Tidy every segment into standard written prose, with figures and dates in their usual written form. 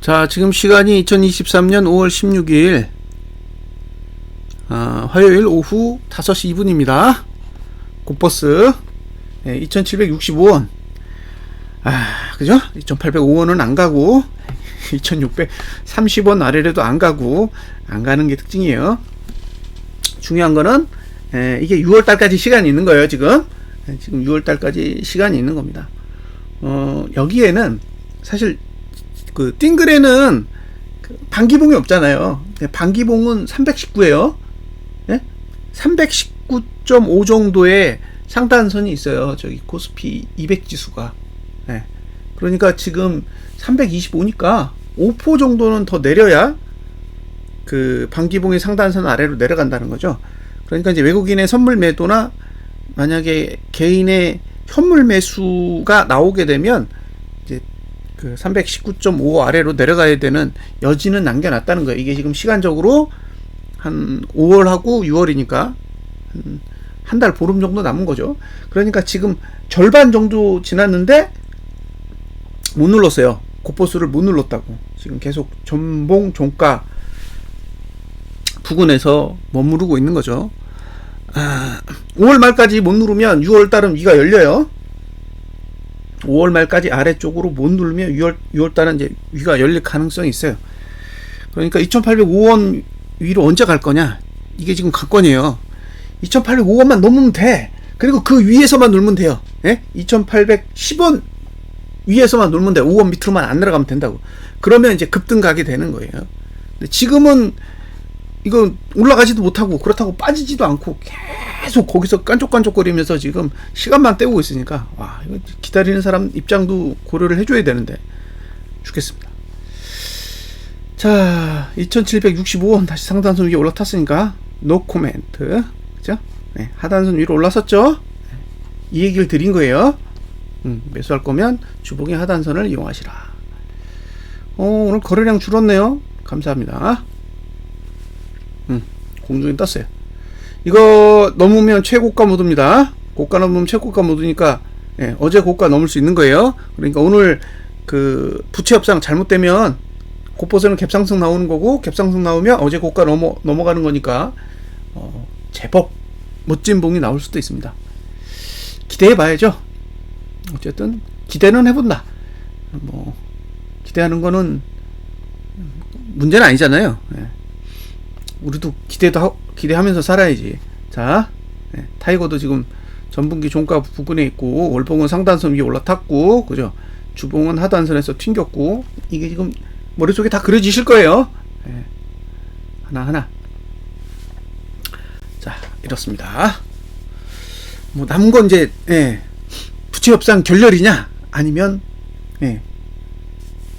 자, 지금 시간이 2023년 5월 16일 화요일 오후 5시 2분입니다. 곧버스 2765원. 그죠? 2805원은 안 가고 2630원 아래로도 안 가고 안 가는 게 특징이에요. 중요한 거는 이게 6월달까지 시간이 있는 거예요. 지금 6월달까지 시간이 있는 겁니다. 여기에는 사실 그 띵글에는 반기봉이 없잖아요. 반기봉은 319예요. 319.5 정도의 상단선이 있어요. 저기 코스피 200 지수가. 그러니까 지금 325니까 5% 정도는 더 내려야 그 반기봉의 상단선 아래로 내려간다는 거죠. 그러니까 이제 외국인의 선물 매도나 만약에 개인의 현물 매수가 나오게 되면 이제 그 319.5 아래로 내려가야 되는 여지는 남겨놨다는 거예요. 이게 지금 시간적으로 한 5월하고 6월이니까 한 달 보름 정도 남은 거죠. 그러니까 지금 절반 정도 지났는데 못 눌렀어요. 곧버스를 못 눌렀다고. 지금 계속 전봉 종가 부근에서 머무르고 있는 거죠. 5월 말까지 못 누르면 6월 달은 위가 열려요. 5월 말까지 아래쪽으로 못 누르면 6월 달은 이제 위가 열릴 가능성이 있어요. 그러니까 2805원 위로 언제 갈 거냐? 이게 지금 관건이에요. 2805원만 넘으면 돼. 그리고 그 위에서만 놀면 돼요. 2810원 위에서만 놀면 돼. 5원 밑으로만 안 내려가면 된다고. 그러면 이제 급등 가게 되는 거예요. 근데 지금은 이거 올라가지도 못하고 그렇다고 빠지지도 않고 계속 거기서 깐족깐족거리면서 지금 시간만 때우고 있으니까 와, 이거 기다리는 사람 입장도 고려를 해줘야 되는데 죽겠습니다. 자, 2765원 다시 상단선 위에 올라탔으니까 노 코멘트. 그죠? 하단선 위로 올라섰죠? 이 얘기를 드린 거예요. 매수할 거면 주봉의 하단선을 이용하시라. 오늘 거래량 줄었네요. 감사합니다. 공중에 떴어요. 이거 넘으면 최고가 모드입니다. 고가 넘으면 최고가 모드니까 어제 고가 넘을 수 있는 거예요. 그러니까 오늘 그 부채 협상 잘못되면 곧버스는 갭상승 나오는 거고, 갭상승 나오면 어제 고가 넘어가는 거니까 제법 멋진 봉이 나올 수도 있습니다. 기대해 봐야죠. 어쨌든 기대는 해본다. 뭐 기대하는 거는 문제는 아니잖아요. 우리도 기대하면서 살아야지. 자, 타이거도 지금 전분기 종가 부근에 있고, 월봉은 상단선 위에 올라탔고, 그죠? 주봉은 하단선에서 튕겼고, 이게 지금 머릿속에 다 그려지실 거예요. 하나하나. 자, 이렇습니다. 뭐 남은 건 이제 부채 협상 결렬이냐 아니면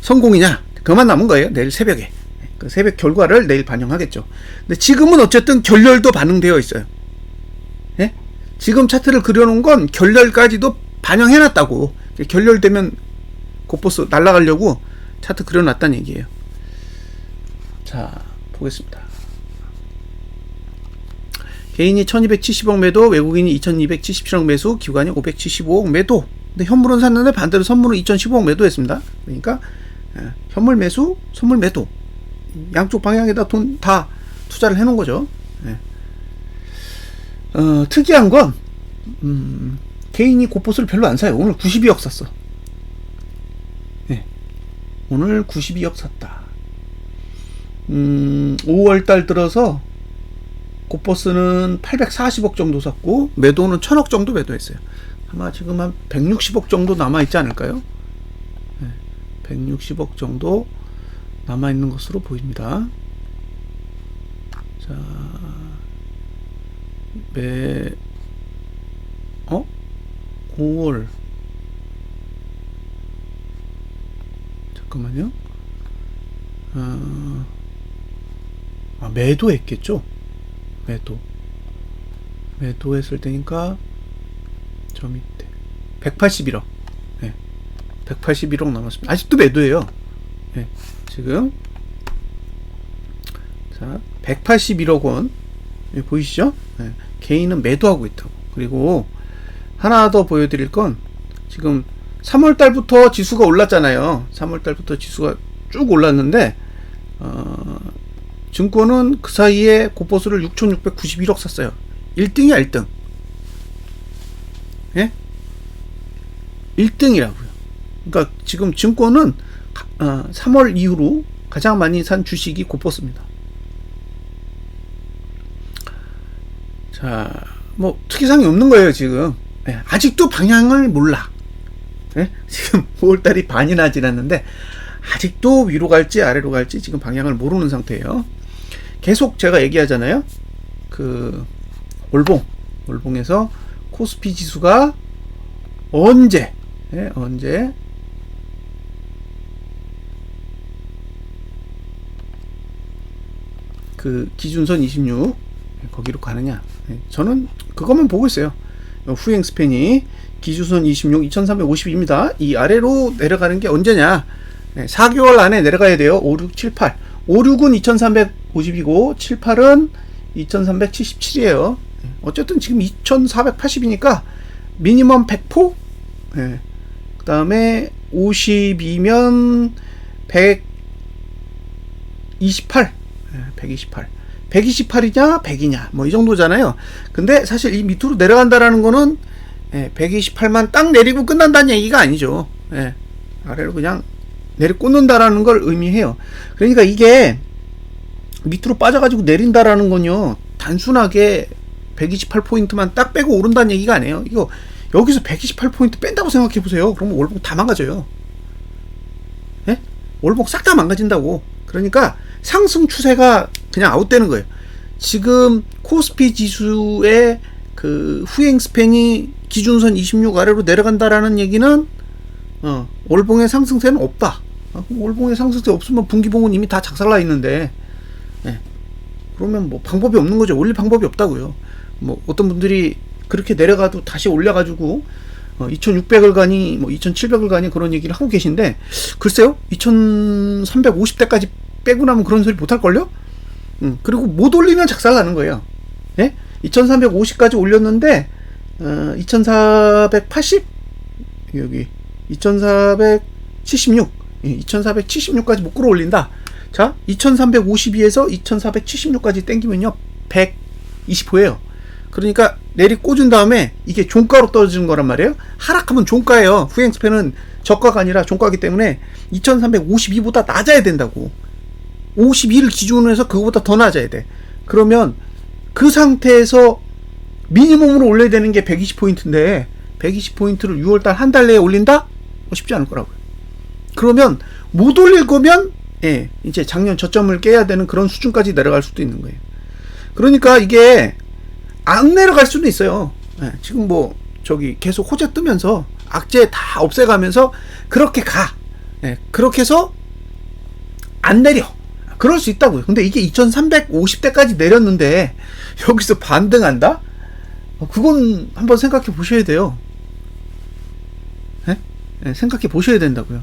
성공이냐, 그만 남은 거예요. 내일 새벽에. 그 새벽 결과를 내일 반영하겠죠. 근데 지금은 어쨌든 결렬도 반영되어 있어요. 지금 차트를 그려놓은 건 결렬까지도 반영해놨다고. 결렬되면 곧버스 날아가려고 차트 그려놨다는 얘기예요. 자, 보겠습니다. 개인이 1270억 매도, 외국인이 2277억 매수, 기관이 575억 매도. 근데 현물은 샀는데 반대로 선물은 2015억 매도했습니다. 그러니까 현물 매수, 선물 매도, 양쪽 방향에다 돈 다 투자를 해놓은 거죠. 특이한 건 개인이 곧버스를 별로 안 사요. 오늘 92억 샀어. 오늘 92억 샀다. 5월달 들어서 곧버스는 840억 정도 샀고, 매도는 1000억 정도 매도했어요. 아마 지금 한 160억 정도 남아있지 않을까요? 160억 정도 남아있는 것으로 보입니다. 자, 5월. 잠깐만요. 매도했겠죠? 매도했을 때니까 저 밑에 181억. 181억 남았습니다. 아직도 매도예요. 지금 자, 181억 원 보이시죠? 개인은 매도하고 있다고. 그리고 하나 더 보여드릴 건, 지금 3월달부터 지수가 올랐잖아요. 3월달부터 지수가 쭉 올랐는데 증권은 그 사이에 고퍼스를 6,691억 샀어요. 1등이야 1등. 예? 1등이라고요. 그러니까 지금 증권은 3월 이후로 가장 많이 산 주식이 고퍼스입니다. 자, 뭐 특이사항이 없는 거예요 지금. 예, 아직도 방향을 몰라. 예? 지금 5월달이 반이나 지났는데 아직도 위로 갈지 아래로 갈지 지금 방향을 모르는 상태예요. 계속 제가 얘기하잖아요. 그 월봉에서 코스피 지수가 언제 그 기준선 26 거기로 가느냐. 저는 그것만 보고 있어요. 후행 스팬이 기준선 26 2350입니다. 이 아래로 내려가는 게 언제냐. 4개월 안에 내려가야 돼요. 5, 6, 7, 8. 5, 6은 2350이고 7, 8은 2377이에요. 어쨌든 지금 2480이니까 미니멈 100포. 그 다음에 52면 128. 128이냐 100이냐 뭐 이 정도잖아요. 근데 사실 이 밑으로 내려간다라는 거는 128만 딱 내리고 끝난다는 얘기가 아니죠. 아래로 그냥 내리꽂는다라는 걸 의미해요. 그러니까 이게 밑으로 빠져가지고 내린다라는 건요, 단순하게 128포인트만 딱 빼고 오른다는 얘기가 아니에요. 이거 여기서 128포인트 뺀다고 생각해 보세요. 그러면 월봉 다 망가져요. 월봉 싹 다 망가진다고. 그러니까 상승 추세가 그냥 아웃되는 거예요. 지금 코스피 지수의 그 후행 스팬이 기준선 26 아래로 내려간다라는 얘기는 월봉의 상승세는 없다. 월봉의 상승세 없으면 분기봉은 이미 다 작살나 있는데, 그러면 뭐 방법이 없는 거죠. 올릴 방법이 없다고요. 뭐 어떤 분들이 그렇게 내려가도 다시 올려가지고 2600을 가니 뭐 2700을 가니 그런 얘기를 하고 계신데, 글쎄요, 2350대까지 빼고 나면 그런 소리 못할걸요? 그리고 못 올리면 작살나는 거예요. 2350까지 올렸는데 2480 여기 2476 2476까지 못 끌어올린다. 자, 2352에서 2476까지 땡기면요 120호예요. 그러니까 내리 꽂은 다음에 이게 종가로 떨어지는 거란 말이에요. 하락하면 종가예요. 후행 스팬은 저가가 아니라 종가이기 때문에 2352보다 낮아야 된다고. 52를 기준으로 해서 그거보다 더 낮아야 돼. 그러면 그 상태에서 미니멈으로 올려야 되는 게 120포인트인데 120포인트를 6월달 한 달 내에 올린다? 쉽지 않을 거라고요. 그러면 못 올릴 거면 이제 작년 저점을 깨야 되는 그런 수준까지 내려갈 수도 있는 거예요. 그러니까 이게 안 내려갈 수도 있어요. 지금 뭐 저기 계속 호재 뜨면서 악재 다 없애가면서 그렇게 가. 그렇게 해서 안 내려. 그럴 수 있다고요. 근데 이게 2350대까지 내렸는데 여기서 반등한다? 그건 한번 생각해 보셔야 돼요. 생각해 보셔야 된다고요.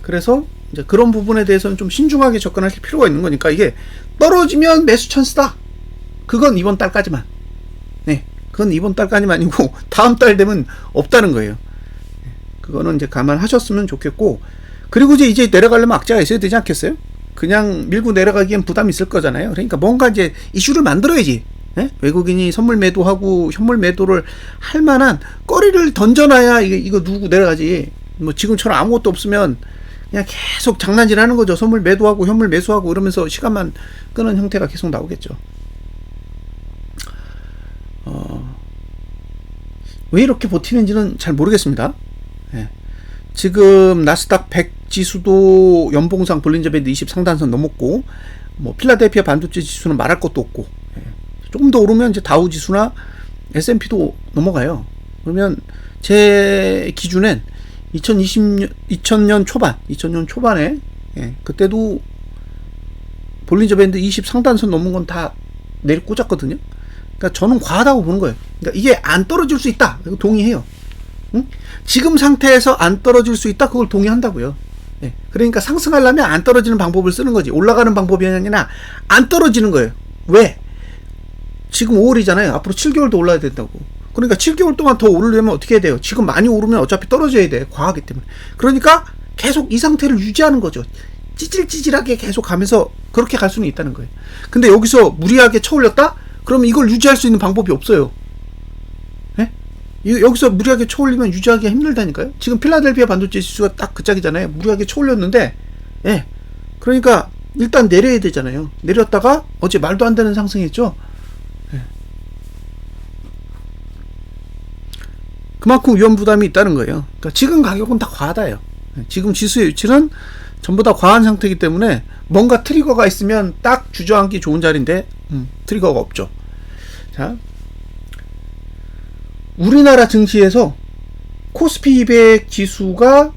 그래서 이제 그런 부분에 대해서는 좀 신중하게 접근하실 필요가 있는 거니까, 이게 떨어지면 매수 찬스다. 그건 이번 달까지만. 그건 이번 달까지만이고 다음 달 되면 없다는 거예요. 그거는 이제 감안하셨으면 좋겠고, 그리고 이제 내려가려면 악재가 있어야 되지 않겠어요? 그냥 밀고 내려가기엔 부담이 있을 거잖아요. 그러니까 뭔가 이제 이슈를 만들어야지. 외국인이 선물 매도하고 현물 매도를 할 만한 거리를 던져놔야 이거 누구 내려가지. 뭐 지금처럼 아무것도 없으면 그냥 계속 장난질 하는 거죠. 선물 매도하고 현물 매수하고 이러면서 시간만 끄는 형태가 계속 나오겠죠. 왜 이렇게 버티는지는 잘 모르겠습니다. 지금 나스닥 100 지수도 연봉상 볼린저 밴드 20 상단선 넘었고, 뭐 필라델피아 반도체 지수는 말할 것도 없고, 조금 더 오르면 이제 다우 지수나 S&P도 넘어가요. 그러면 제 기준엔 2000년 초반에 그때도 볼린저 밴드 20 상단선 넘은 건 다 내리 꽂았거든요. 그러니까 저는 과하다고 보는 거예요. 그러니까 이게 안 떨어질 수 있다. 이거 동의해요. 지금 상태에서 안 떨어질 수 있다. 그걸 동의한다고요. 그러니까 상승하려면 안 떨어지는 방법을 쓰는 거지. 올라가는 방법이 아니라 안 떨어지는 거예요. 왜? 지금 5월이잖아요. 앞으로 7개월도 올라야 된다고. 그러니까 7개월 동안 더 오르려면 어떻게 해야 돼요? 지금 많이 오르면 어차피 떨어져야 돼. 과하기 때문에. 그러니까 계속 이 상태를 유지하는 거죠. 찌질찌질하게 계속 가면서 그렇게 갈 수는 있다는 거예요. 근데 여기서 무리하게 쳐올렸다? 그러면 이걸 유지할 수 있는 방법이 없어요. 예? 여기서 무리하게 쳐올리면 유지하기가 힘들다니까요. 지금 필라델피아 반도체 지수가 딱 그 짝이잖아요. 무리하게 쳐올렸는데, 예. 그러니까 일단 내려야 되잖아요. 내렸다가 어제 말도 안 되는 상승했죠. 예. 그만큼 위험 부담이 있다는 거예요. 그러니까 지금 가격은 다 과하다요. 지금 지수의 위치는 전부 다 과한 상태이기 때문에 뭔가 트리거가 있으면 딱 주저앉기 좋은 자리인데 트리거가 없죠. 자, 우리나라 증시에서 코스피 200 지수가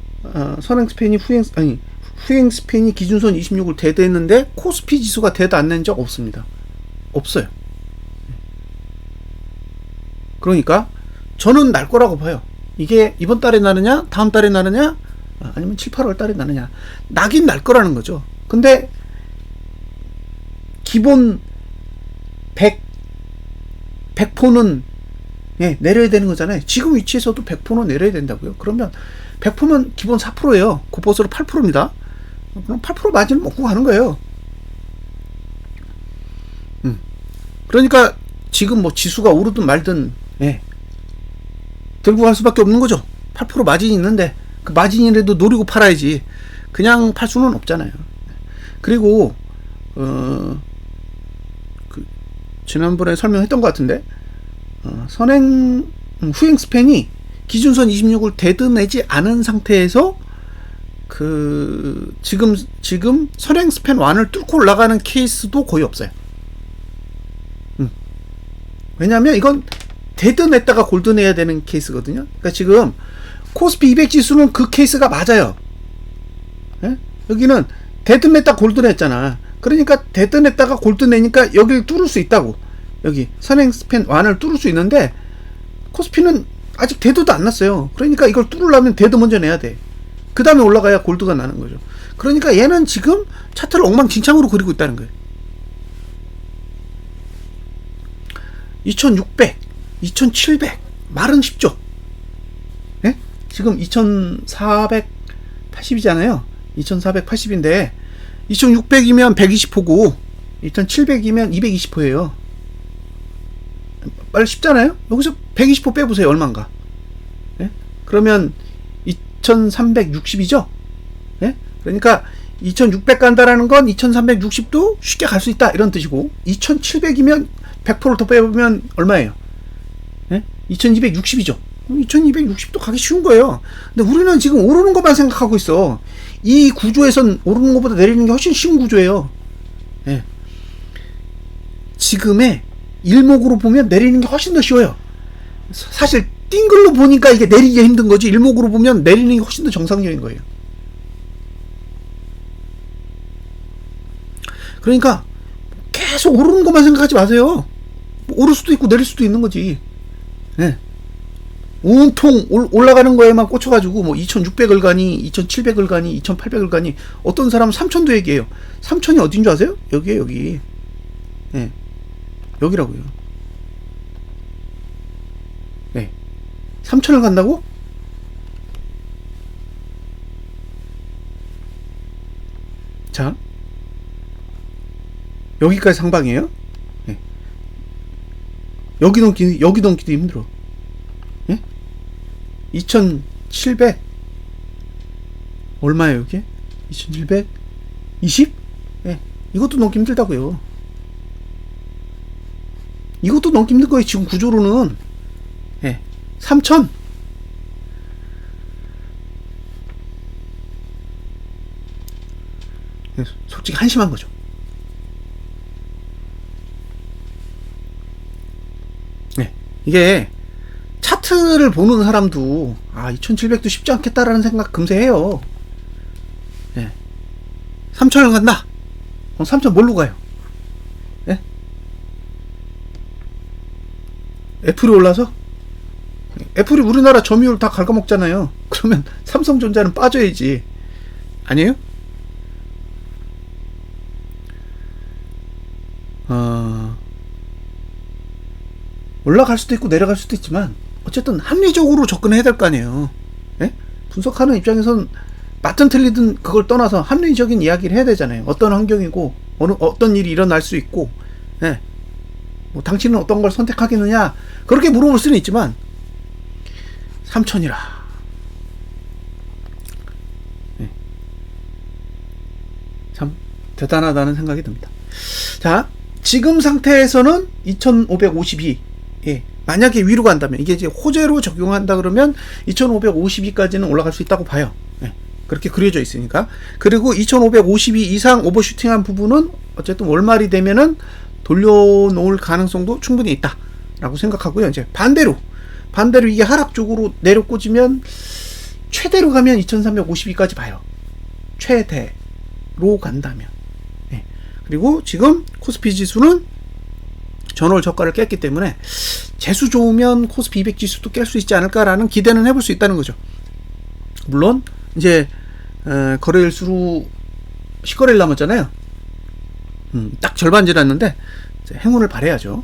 선행 스팬이 후행 스팬이 기준선 26을 대대했는데 코스피 지수가 대도 안 낸 적 없습니다. 없어요. 그러니까 저는 날 거라고 봐요. 이게 이번 달에 나느냐 다음 달에 나느냐 아니면 7, 8월 달에 나느냐, 나긴 날 거라는 거죠. 근데 기본 100포는 예, 내려야 되는 거잖아요. 지금 위치에서도 100포는 내려야 된다고요. 그러면 100포면 기본 4%예요. 고버스로 8%입니다. 그럼 8% 마진을 먹고 가는 거예요. 그러니까 지금 뭐 지수가 오르든 말든 예, 들고 갈 수밖에 없는 거죠. 8% 마진이 있는데 그 마진이라도 노리고 팔아야지 그냥 팔 수는 없잖아요. 그리고 지난번에 설명했던 것 같은데 후행 스팬이 기준선 26을 대드내지 않은 상태에서 지금 선행 스팬 1을 뚫고 올라가는 케이스도 거의 없어요. 왜냐하면 이건 데드냈다가 골드내야 되는 케이스거든요. 그러니까 지금 코스피 200 지수는 그 케이스가 맞아요. 예? 여기는 데드냈다 골드냈잖아. 그러니까 데드냈다가 골드내니까 여기를 뚫을 수 있다고. 여기 선행 스팬 1을 뚫을 수 있는데 코스피는 아직 데드도 안 났어요. 그러니까 이걸 뚫으려면 데드 먼저 내야 돼. 그 다음에 올라가야 골드가 나는 거죠. 그러니까 얘는 지금 차트를 엉망진창으로 그리고 있다는 거예요. 2600, 2700 말은 쉽죠. 예? 지금 2480이잖아요. 2480인데 2600이면 120호고 2700이면 220호예요. 빨리 쉽잖아요. 여기서 120호 빼보세요. 얼마인가. 예? 그러면 2360이죠. 예? 그러니까 2600 간다라는 건 2360도 쉽게 갈 수 있다 이런 뜻이고, 2700이면 100%를 더 빼보면 얼마예요? 예? 2260이죠. 2260도 가기 쉬운 거예요. 근데 우리는 지금 오르는 것만 생각하고 있어. 이 구조에선 오르는 것보다 내리는 게 훨씬 쉬운 구조예요. 예. 지금의 일목으로 보면 내리는 게 훨씬 더 쉬워요. 사실 띵글로 보니까 이게 내리기가 힘든 거지, 일목으로 보면 내리는 게 훨씬 더 정상적인 거예요. 그러니까 계속 오르는 것만 생각하지 마세요. 오를 수도 있고 내릴 수도 있는 거지. 예. 온통 올라가는 거에만 꽂혀가지고 뭐 2600을 가니 2700을 가니 2800을 가니, 어떤 사람은 3000도 얘기해요. 3000이 어딘 줄 아세요? 여기에요, 여기. 예. 여기라고요. 네. 3000을 간다고? 자, 여기까지 상방이에요. 네. 여기 넘기도 힘들어. 예? 2700 얼마예요, 이게? 2720? 예. 이것도 넘기 힘들다고요. 이것도 넘기 힘든 거예요, 지금 구조로는. 예. 3000. 솔직히 한심한 거죠. 네. 이게 차트를 보는 사람도 2700도 쉽지 않겠다라는 생각 금세 해요. 네. 3000을 간다. 3000 뭘로 가요? 네? 애플이 올라서? 애플이 우리나라 점유율 다 갉아먹잖아요. 그러면 삼성전자는 빠져야지. 아니에요? 올라갈 수도 있고 내려갈 수도 있지만 어쨌든 합리적으로 접근해야 될 거 아니에요. 예? 분석하는 입장에선 맞든 틀리든 그걸 떠나서 합리적인 이야기를 해야 되잖아요. 어떤 환경이고 어떤 일이 일어날 수 있고, 예. 뭐 당신은 어떤 걸 선택하겠느냐 그렇게 물어볼 수는 있지만 3천이라. 예. 참 대단하다는 생각이 듭니다. 자, 지금 상태에서는 2552. 예. 만약에 위로 간다면, 이게 이제 호재로 적용한다 그러면 2552까지는 올라갈 수 있다고 봐요. 예. 그렇게 그려져 있으니까. 그리고 2552 이상 오버슈팅한 부분은 어쨌든 월말이 되면은 돌려놓을 가능성도 충분히 있다라고 생각하고요. 이제 반대로 이게 하락 쪽으로 내려 꽂으면 최대로 가면 2352까지 봐요. 최대로 간다면. 예. 그리고 지금 코스피 지수는 전월 저가를 깼기 때문에 재수 좋으면 코스피 200 지수도 깰 수 있지 않을까라는 기대는 해볼 수 있다는 거죠. 물론 이제 거래일 수로 10거래일 남았잖아요. 딱 절반 지났는데 행운을 바라야죠.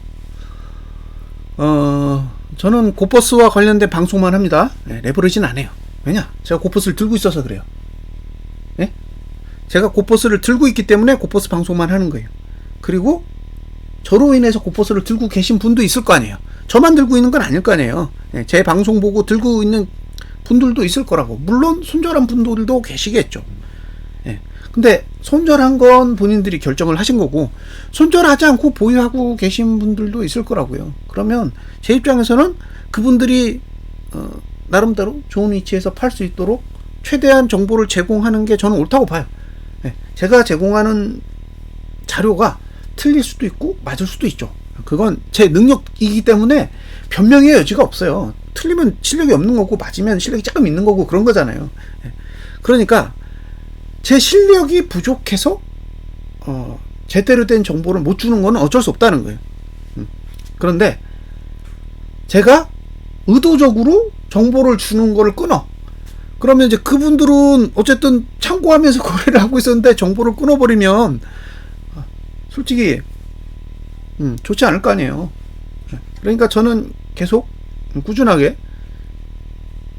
저는 고버스와 관련된 방송만 합니다. 네, 레버리지는 안 해요. 왜냐? 제가 고버스를 들고 있어서 그래요. 네? 제가 고버스를 들고 있기 때문에 고버스 방송만 하는 거예요. 그리고 저로 인해서 고버스를 들고 계신 분도 있을 거 아니에요. 저만 들고 있는 건 아닐 거 아니에요. 네, 제 방송 보고 들고 있는 분들도 있을 거라고. 물론 손절한 분들도 계시겠죠. 예. 근데 손절한 건 본인들이 결정을 하신 거고, 손절하지 않고 보유하고 계신 분들도 있을 거라고요. 그러면 제 입장에서는 그분들이 나름대로 좋은 위치에서 팔 수 있도록 최대한 정보를 제공하는 게 저는 옳다고 봐요. 예. 제가 제공하는 자료가 틀릴 수도 있고 맞을 수도 있죠. 그건 제 능력이기 때문에 변명의 여지가 없어요. 틀리면 실력이 없는 거고 맞으면 실력이 조금 있는 거고 그런 거잖아요. 그러니까 제 실력이 부족해서 제대로 된 정보를 못 주는 거는 어쩔 수 없다는 거예요. 그런데 제가 의도적으로 정보를 주는 거를 끊어. 그러면 이제 그분들은 어쨌든 참고하면서 거래를 하고 있었는데 정보를 끊어버리면 솔직히 좋지 않을 거 아니에요. 그러니까 저는 계속 꾸준하게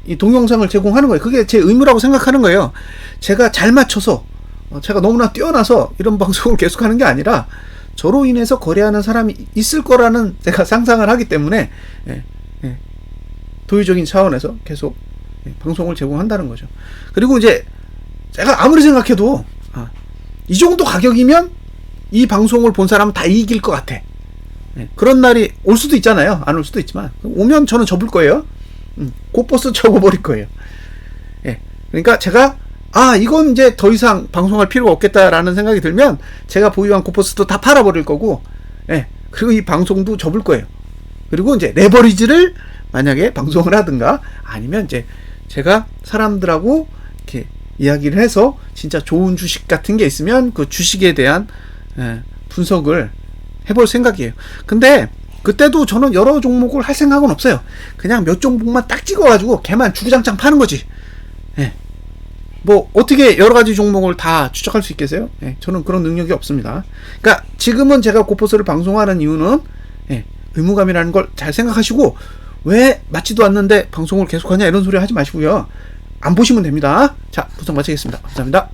이 동영상을 제공하는 거예요. 그게 제 의무라고 생각하는 거예요. 제가 잘 맞춰서 제가 너무나 뛰어나서 이런 방송을 계속하는 게 아니라 저로 인해서 거래하는 사람이 있을 거라는 제가 상상을 하기 때문에 도의적인 차원에서 계속 방송을 제공한다는 거죠. 그리고 이제 제가 아무리 생각해도 이 정도 가격이면 이 방송을 본 사람은 다 이길 것 같아. 그런 날이 올 수도 있잖아요. 안 올 수도 있지만 오면 저는 접을 거예요. 고버스 접어버릴 거예요. 그러니까 제가 이건 이제 더 이상 방송할 필요가 없겠다라는 생각이 들면 제가 보유한 고버스도 다 팔아버릴 거고, 그리고 이 방송도 접을 거예요. 그리고 이제 레버리지를 만약에 방송을 하든가 아니면 이제 제가 사람들하고 이렇게 이야기를 해서 진짜 좋은 주식 같은 게 있으면 그 주식에 대한 분석을 해볼 생각이에요. 근데 그때도 저는 여러 종목을 할 생각은 없어요. 그냥 몇 종목만 딱 찍어가지고 걔만 주구장창 파는 거지. 뭐 어떻게 여러 가지 종목을 다 추적할 수 있겠어요? 저는 그런 능력이 없습니다. 그러니까 지금은 제가 고버스를 방송하는 이유는 의무감이라는 걸 잘 생각하시고, 왜 맞지도 않는데 방송을 계속하냐 이런 소리 하지 마시고요. 안 보시면 됩니다. 자, 분석 마치겠습니다. 감사합니다.